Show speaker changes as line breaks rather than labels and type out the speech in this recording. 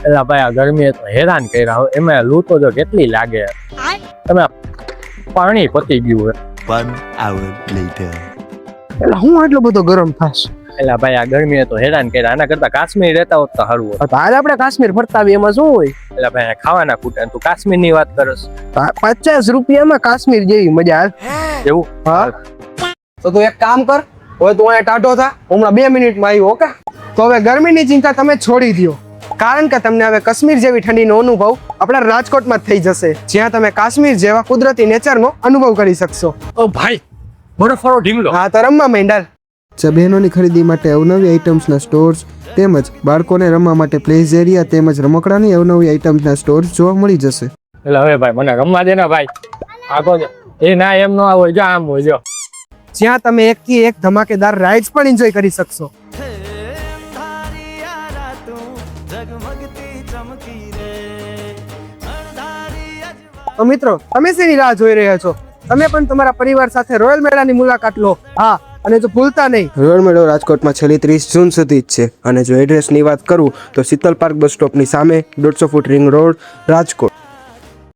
એલા ભાઈ આ ગરમીએ તો હેરાન કર્યા હવે એમાં લૂ તો જો કેટલી લાગે તમે પાણી પતી ગયું
1 hour later.
એટલે હું આટલો બધો ગરમ થાશ?
એલા ભાઈ આ ગરમીએ તો હેરાન કર્યા આના કરતા કાશ્મીર રહેતા હોત તો સારું હોત.
તો હાલ આપણે કાશ્મીર ફરતા આવીએ, એમાં શું હોય?
એલા ભાઈ આ ખાવાના ખૂટે તું કાશ્મીર ની વાત કરસ
50 રૂપિયામાં કાશ્મીર જેવી મજા હાલ.
એવું
હા તો તું એક કામ કર, હવે તું અહીંયા ટાઢો થા, હમણાં 2 મિનિટમાં આવ્યો. ઓકે તો હવે ગરમીની ચિંતા તમે છોડી દો, કારણ કે તમને હવે કાશ્મીર જેવી ઠંડીનો અનુભવ આપણા રાજકોટમાં જ થઈ જશે, જ્યાં તમે કાશ્મીર જેવા કુદરતી નેચરનો અનુભવ કરી શકશો.
ઓ ભાઈ બરફવાળો ઢીંગલો.
હા તો રમવા માંડ.
બહેનોની ખરીદી માટે અવનવી આઇટમ્સના સ્ટોર્સ તેમજ બાળકોને રમવા માટે પ્લેઝ એરિયા તેમજ રમકડાની અવનવી આઇટમ્સના સ્ટોર્સ જોવા મળી જશે.
એટલે હવે ભાઈ મને રમવા દે ને ભાઈ. આગો એ ના એમ નો હોય જો આમ હોય જો,
જ્યાં તમે એકથી એક ધમાકેદાર રાઇડ્સ પણ એન્જોય કરી શકશો. તો મિત્રો તમે શેની રાહ જોઈ રહ્યા છો? તમે પણ તમારા પરિવાર સાથે રોયલ મેળાની મુલાકાત લો. હા અને જો ભૂલતા નહીં,
રોયલ મેળો રાજકોટમાં છેલ્લી 30 જૂન સુધી જ છે. અને જો એડ્રેસની વાત કરું તો શીતલ પાર્ક બસ સ્ટોપની સામે 150 ફૂટ રિંગ રોડ રાજકોટ.